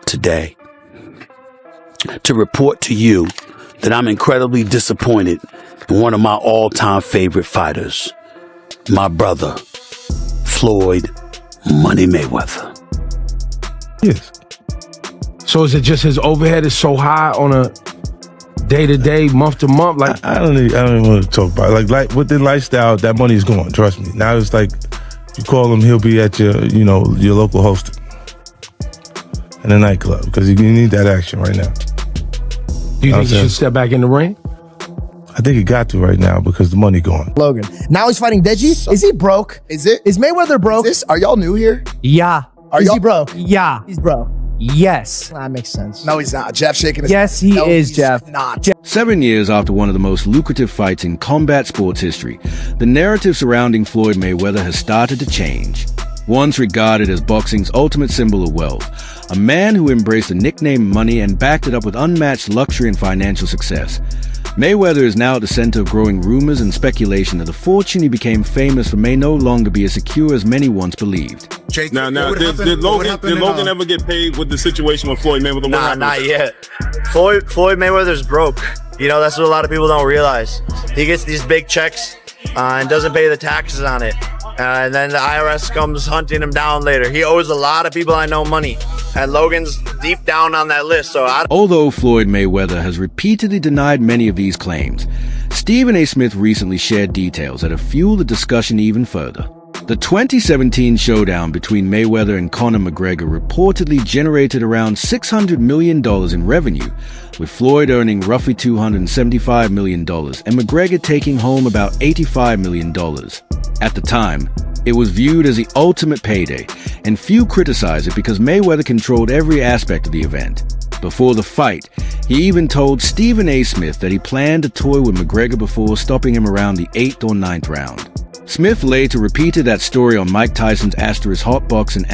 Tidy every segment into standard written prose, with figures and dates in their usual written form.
today to report to you that I'm incredibly disappointed in one of my all-time favorite fighters, my brother, Floyd Money Mayweather. Yes. So is it just his overhead is so high on a day-to-day, month-to-month? Like I don't even want to talk about it. Like with the lifestyle, that money's gone, trust me. Now it's like you call him, he'll be at your local host in a nightclub because you need that action right now. Do you think he should step back in the ring? I think he got to right now because the money gone. Logan. Now he's fighting Deji. Is he broke? Is Mayweather broke? Are y'all new here? Yeah. Is he broke? Yeah. He's broke. Yes. That makes sense. No, he's not. Jeff shaking his Yes, he is, Jeff. Not. 7 years after one of the most lucrative fights in combat sports history, the narrative surrounding Floyd Mayweather has started to change. Once regarded as boxing's ultimate symbol of wealth, a man who embraced the nickname money and backed it up with unmatched luxury and financial success, Mayweather is now at the center of growing rumors and speculation that the fortune he became famous for may no longer be as secure as many once believed. Now, did Logan ever get paid with the situation with Floyd Mayweather? Nah, not yet. Floyd Mayweather's broke. You know, that's what a lot of people don't realize. He gets these big checks and doesn't pay the taxes on it. And then the IRS comes hunting him down later. He owes a lot of people I know money. And Logan's deep down on that list. Although Floyd Mayweather has repeatedly denied many of these claims, Stephen A. Smith recently shared details that have fueled the discussion even further. The 2017 showdown between Mayweather and Conor McGregor reportedly generated around $600 million in revenue, with Floyd earning roughly $275 million and McGregor taking home about $85 million. At the time, it was viewed as the ultimate payday, and few criticized it because Mayweather controlled every aspect of the event. Before the fight, he even told Stephen A. Smith that he planned to toy with McGregor before stopping him around the 8th or 9th round. Smith later repeated that story on Mike Tyson's Hotbox and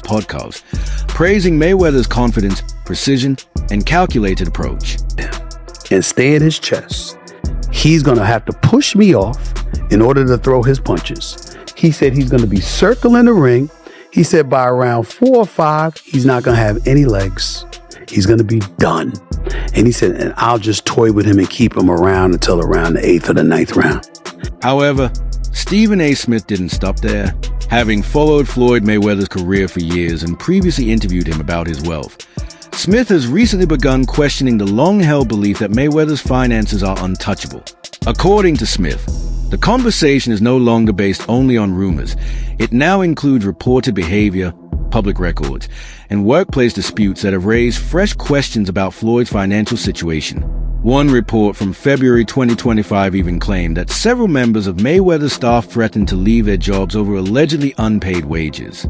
podcast, praising Mayweather's confidence, precision, and calculated approach. And stay at his chest. He's going to have to push me off in order to throw his punches. He said he's going to be circling the ring. He said by around 4 or 5, he's not going to have any legs. He's going to be done. And he said, and I'll just toy with him and keep him around until around the 8th or the 9th round. However, Stephen A. Smith didn't stop there. Having followed Floyd Mayweather's career for years and previously interviewed him about his wealth, Smith has recently begun questioning the long-held belief that Mayweather's finances are untouchable. According to Smith, the conversation is no longer based only on rumors. It now includes reported behavior, public records, and workplace disputes that have raised fresh questions about Floyd's financial situation. One report from February 2025 even claimed that several members of Mayweather's staff threatened to leave their jobs over allegedly unpaid wages.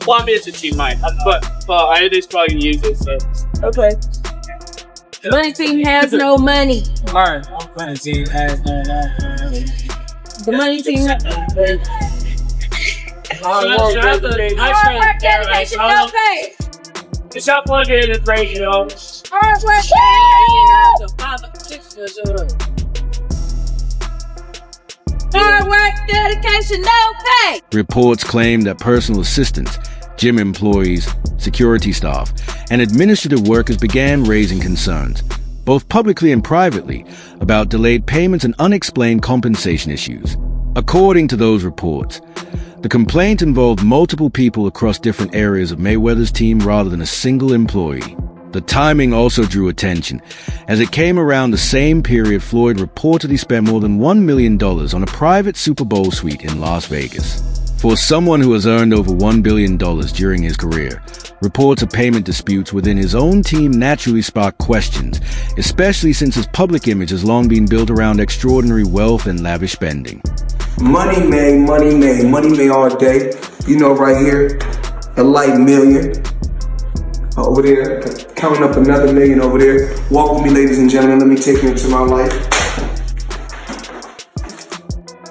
Well, I mean, it's a cheap mic, but I just probably use it, so. Okay. Money team has no money. Alright, money team has no money. The money team has no money. Hard work, dedication, no pay. It's not plugged in this ratio. Hard work, hard work, dedication, no pay. Reports claim that personal assistants, gym employees, security staff, and administrative workers began raising concerns, both publicly and privately, about delayed payments and unexplained compensation issues. According to those reports, the complaint involved multiple people across different areas of Mayweather's team rather than a single employee. The timing also drew attention, as it came around the same period Floyd reportedly spent more than $1 million on a private Super Bowl suite in Las Vegas. For someone who has earned over $1 billion during his career, reports of payment disputes within his own team naturally spark questions, especially since his public image has long been built around extraordinary wealth and lavish spending. Money made all day. You know, right here, a light million. Over there, counting up another million over there. Walk with me, ladies and gentlemen. Let me take you into my life.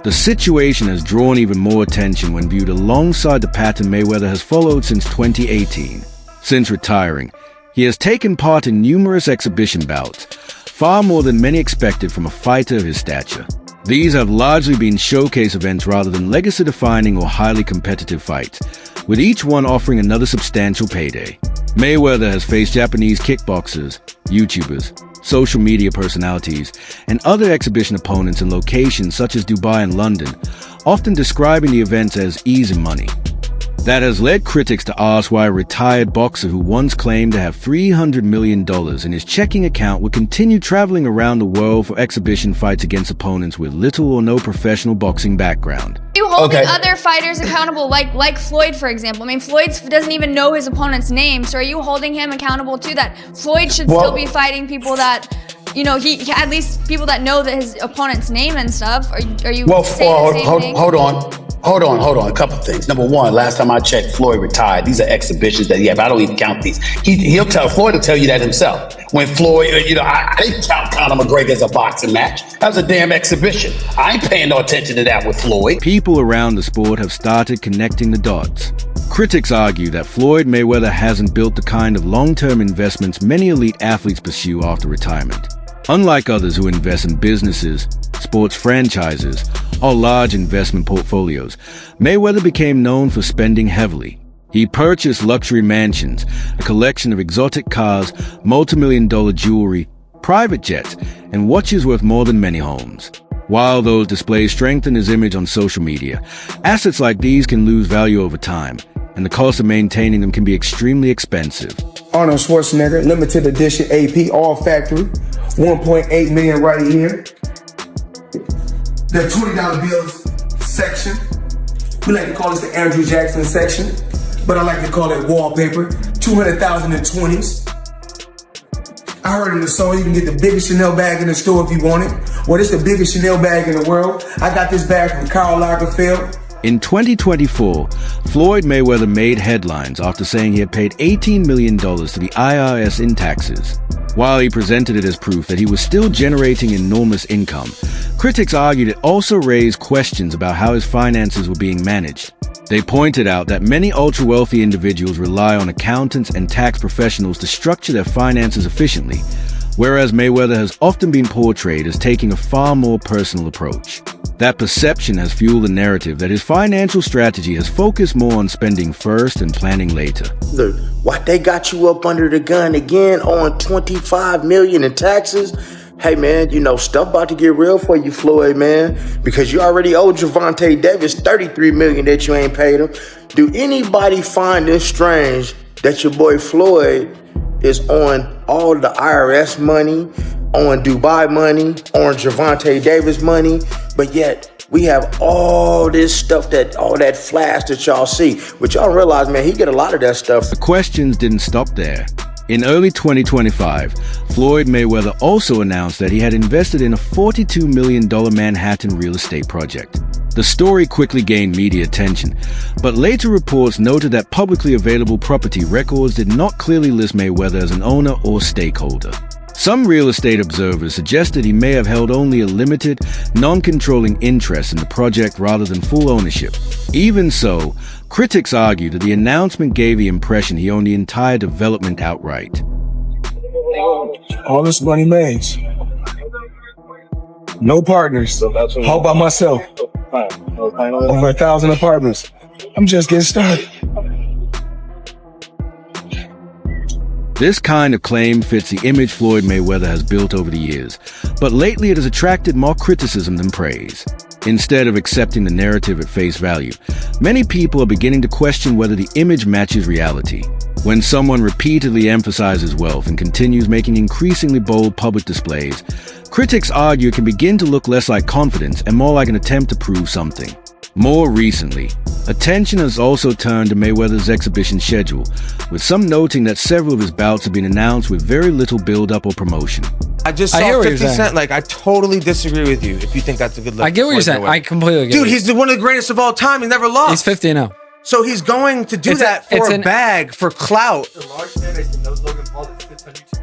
The situation has drawn even more attention when viewed alongside the pattern Mayweather has followed since 2018. Since retiring, he has taken part in numerous exhibition bouts, far more than many expected from a fighter of his stature. These have largely been showcase events rather than legacy-defining or highly competitive fights, with each one offering another substantial payday. Mayweather has faced Japanese kickboxers, YouTubers, social media personalities, and other exhibition opponents in locations such as Dubai and London, often describing the events as easy money. That has led critics to ask why a retired boxer who once claimed to have $300 million in his checking account would continue traveling around the world for exhibition fights against opponents with little or no professional boxing background. Are you holding other fighters accountable, like Floyd, for example? I mean, Floyd doesn't even know his opponent's name, so are you holding him accountable to that? Floyd should still be fighting people that, you know, he at least people that know that his opponent's name and stuff. Are you saying the same thing? Hold on. A couple things. Number one, last time I checked, Floyd retired. These are exhibitions that, but I don't even count these. Floyd will tell you that himself. When Floyd, I didn't count Conor McGregor as a boxing match. That was a damn exhibition. I ain't paying no attention to that with Floyd. People around the sport have started connecting the dots. Critics argue that Floyd Mayweather hasn't built the kind of long-term investments many elite athletes pursue after retirement. Unlike others who invest in businesses, sports franchises, or large investment portfolios, Mayweather became known for spending heavily. He purchased luxury mansions, a collection of exotic cars, multi-million-dollar jewelry, private jets, and watches worth more than many homes. While those displays strengthen his image on social media, assets like these can lose value over time, and the cost of maintaining them can be extremely expensive. Arnold Schwarzenegger, limited edition AP, all factory, 1.8 million right here. The $20 bills section. We like to call this the Andrew Jackson section, but I like to call it wallpaper. 200,000 in 20s. I heard in the song you can get the biggest Chanel bag in the store if you want it. Well, it's the biggest Chanel bag in the world. I got this bag from Karl Lagerfeld. In 2024, Floyd Mayweather made headlines after saying he had paid $18 million to the IRS in taxes. While he presented it as proof that he was still generating enormous income, critics argued it also raised questions about how his finances were being managed. They pointed out that many ultra-wealthy individuals rely on accountants and tax professionals to structure their finances efficiently, whereas Mayweather has often been portrayed as taking a far more personal approach. That perception has fueled the narrative that his financial strategy has focused more on spending first and planning later. Look, what they got you up under the gun again on $25 million in taxes? Hey man, stuff about to get real for you, Floyd, man, because you already owe Gervonta Davis $33 million that you ain't paid him. Do anybody find it strange that your boy Floyd is on all the IRS money, on Dubai money, on Gervonta Davis money, but yet we have all this stuff, all that flash that y'all see, but y'all realize, man, he get a lot of that stuff. The questions didn't stop there. In early 2025, Floyd Mayweather also announced that he had invested in a $42 million Manhattan real estate project. The story quickly gained media attention, but later reports noted that publicly available property records did not clearly list Mayweather as an owner or stakeholder. Some real estate observers suggested he may have held only a limited, non-controlling interest in the project rather than full ownership. Even so, critics argue that the announcement gave the impression he owned the entire development outright. All this money made. No partners. All by myself. Over 1,000 apartments. I'm just getting started. This kind of claim fits the image Floyd Mayweather has built over the years, but lately it has attracted more criticism than praise. Instead of accepting the narrative at face value, many people are beginning to question whether the image matches reality. When someone repeatedly emphasizes wealth and continues making increasingly bold public displays, critics argue it can begin to look less like confidence and more like an attempt to prove something. More recently, attention has also turned to Mayweather's exhibition schedule, with some noting that several of his bouts have been announced with very little build-up or promotion. I just saw 50 Cent. I totally disagree with you if you think that's a good look. I get what you're saying. I completely get it. Dude, he's one of the greatest of all time. He never lost. He's 50 now. So he's going to do that for a bag, for clout.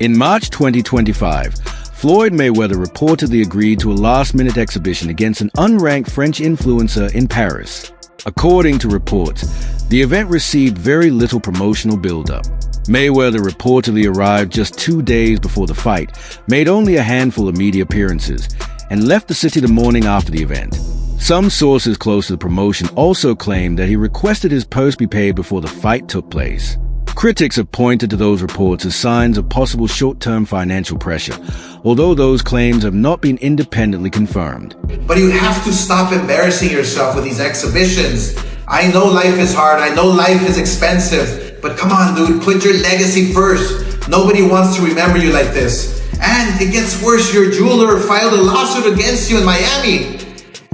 In March 2025, Floyd Mayweather reportedly agreed to a last-minute exhibition against an unranked French influencer in Paris. According to reports, the event received very little promotional build-up. Mayweather reportedly arrived just 2 days before the fight, made only a handful of media appearances, and left the city the morning after the event. Some sources close to the promotion also claim that he requested his purse be paid before the fight took place. Critics have pointed to those reports as signs of possible short-term financial pressure, although those claims have not been independently confirmed. But you have to stop embarrassing yourself with these exhibitions. I know life is hard, I know life is expensive, but come on, dude, put your legacy first. Nobody wants to remember you like this. And it gets worse, your jeweler filed a lawsuit against you in Miami.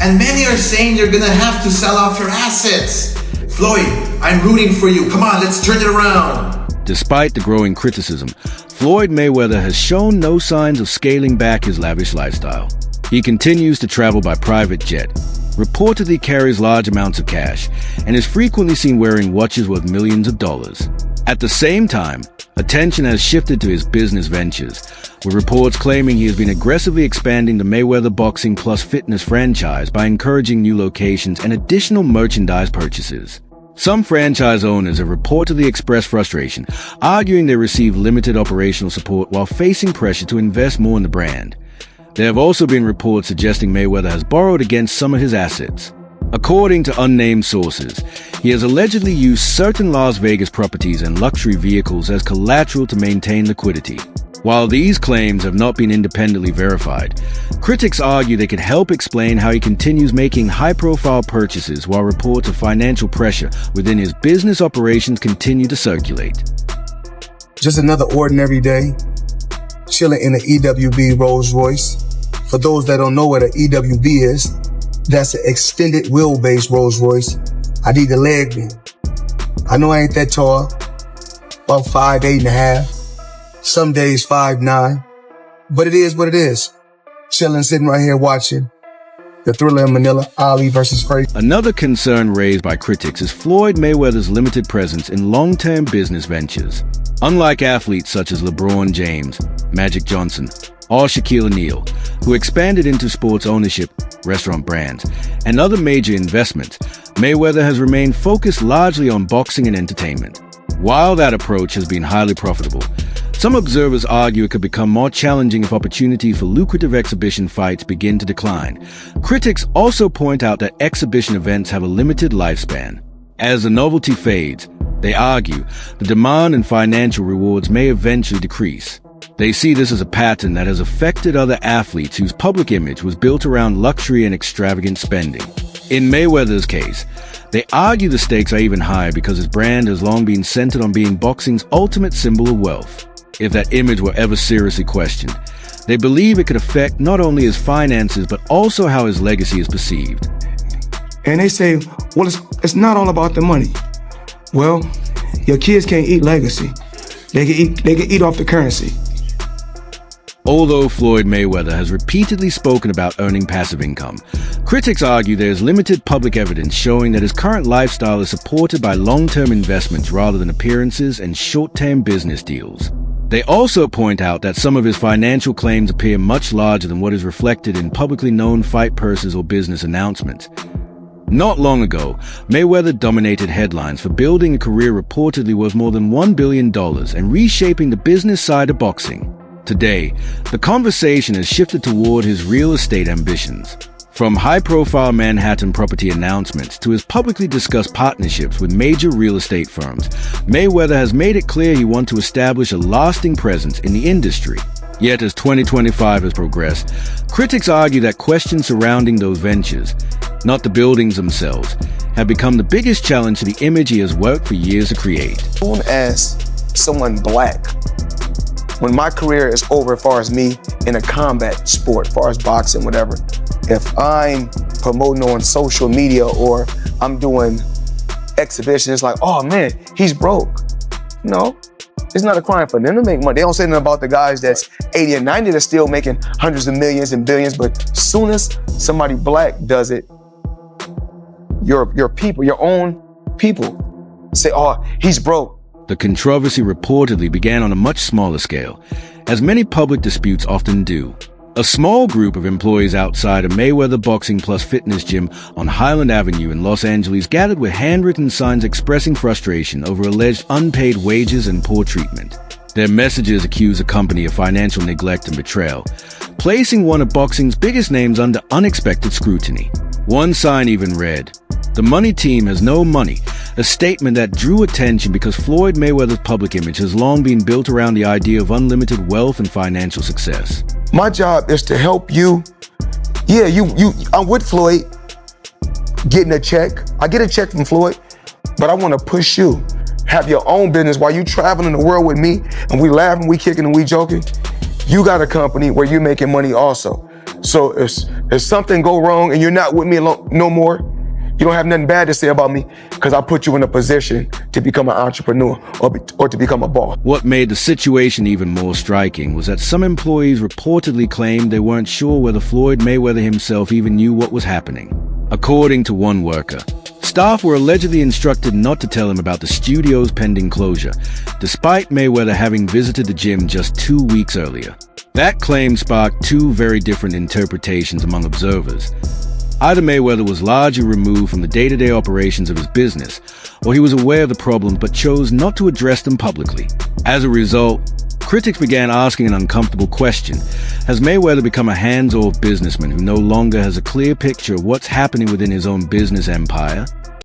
And many are saying you're gonna have to sell off your assets. Floyd, I'm rooting for you. Come on, let's turn it around. Despite the growing criticism, Floyd Mayweather has shown no signs of scaling back his lavish lifestyle. He continues to travel by private jet, reportedly carries large amounts of cash, and is frequently seen wearing watches worth millions of dollars. At the same time, attention has shifted to his business ventures, with reports claiming he has been aggressively expanding the Mayweather Boxing Plus Fitness franchise by encouraging new locations and additional merchandise purchases. Some franchise owners have reportedly expressed frustration, arguing they receive limited operational support while facing pressure to invest more in the brand. There have also been reports suggesting Mayweather has borrowed against some of his assets. According to unnamed sources, he has allegedly used certain Las Vegas properties and luxury vehicles as collateral to maintain liquidity. While these claims have not been independently verified, critics argue they could help explain how he continues making high-profile purchases while reports of financial pressure within his business operations continue to circulate. Just another ordinary day, chilling in an EWB Rolls Royce. For those that don't know what an EWB is, that's an extended wheelbase Rolls Royce. I need the leg in. I know I ain't that tall, about 5'8.5". Some days 5'9", but it is what it is. Chilling, sitting right here watching the Thriller in Manila, Ali versus Frazier. Another concern raised by critics is Floyd Mayweather's limited presence in long-term business ventures. Unlike athletes such as LeBron James, Magic Johnson, or Shaquille O'Neal, who expanded into sports ownership, restaurant brands, and other major investments, Mayweather has remained focused largely on boxing and entertainment. While that approach has been highly profitable, some observers argue it could become more challenging if opportunities for lucrative exhibition fights begin to decline. Critics also point out that exhibition events have a limited lifespan. As the novelty fades, they argue the demand and financial rewards may eventually decrease. They see this as a pattern that has affected other athletes whose public image was built around luxury and extravagant spending. In Mayweather's case, they argue the stakes are even higher because his brand has long been centered on being boxing's ultimate symbol of wealth. If that image were ever seriously questioned, they believe it could affect not only his finances, but also how his legacy is perceived. And they say, well, it's not all about the money. Well, your kids can't eat legacy. They can eat off the currency. Although Floyd Mayweather has repeatedly spoken about earning passive income, critics argue there is limited public evidence showing that his current lifestyle is supported by long-term investments rather than appearances and short-term business deals. They also point out that some of his financial claims appear much larger than what is reflected in publicly known fight purses or business announcements. Not long ago, Mayweather dominated headlines for building a career reportedly worth more than $1 billion and reshaping the business side of boxing. Today, the conversation has shifted toward his real estate ambitions. From high-profile Manhattan property announcements to his publicly discussed partnerships with major real estate firms, Mayweather has made it clear he wants to establish a lasting presence in the industry. Yet as 2025 has progressed, critics argue that questions surrounding those ventures, not the buildings themselves, have become the biggest challenge to the image he has worked for years to create. As soon as someone black, when my career is over as far as me in a combat sport, as far as boxing, whatever, if I'm promoting on social media or I'm doing exhibitions, it's like, oh man, he's broke. No, it's not a crime for them to make money. They don't say nothing about the guys that's 80 and 90 that's still making hundreds of millions and billions, but as soon as somebody black does it, your people, your own people say, oh, he's broke. The controversy reportedly began on a much smaller scale, as many public disputes often do. A small group of employees outside a Mayweather Boxing Plus Fitness gym on Highland Avenue in Los Angeles gathered with handwritten signs expressing frustration over alleged unpaid wages and poor treatment. Their messages accuse the company of financial neglect and betrayal, placing one of boxing's biggest names under unexpected scrutiny. One sign even read, "The money team has no money," a statement that drew attention because Floyd Mayweather's public image has long been built around the idea of unlimited wealth and financial success. My job is to help you. Yeah, I'm with Floyd, getting a check. I get a check from Floyd, but I want to push you. Have your own business while you traveling the world with me and we laughing, we kicking and we joking. You got a company where you're making money also. So if something go wrong and you're not with me no more, you don't have nothing bad to say about me because I put you in a position to become an entrepreneur or to become a boss. What made the situation even more striking was that some employees reportedly claimed they weren't sure whether Floyd Mayweather himself even knew what was happening. According to one worker, staff were allegedly instructed not to tell him about the studio's pending closure, despite Mayweather having visited the gym just 2 weeks earlier. That claim sparked two very different interpretations among observers. Either Mayweather was largely removed from the day-to-day operations of his business, or he was aware of the problems but chose not to address them publicly. As a result, critics began asking an uncomfortable question. Has Mayweather become a hands-off businessman who no longer has a clear picture of what's happening within his own business empire?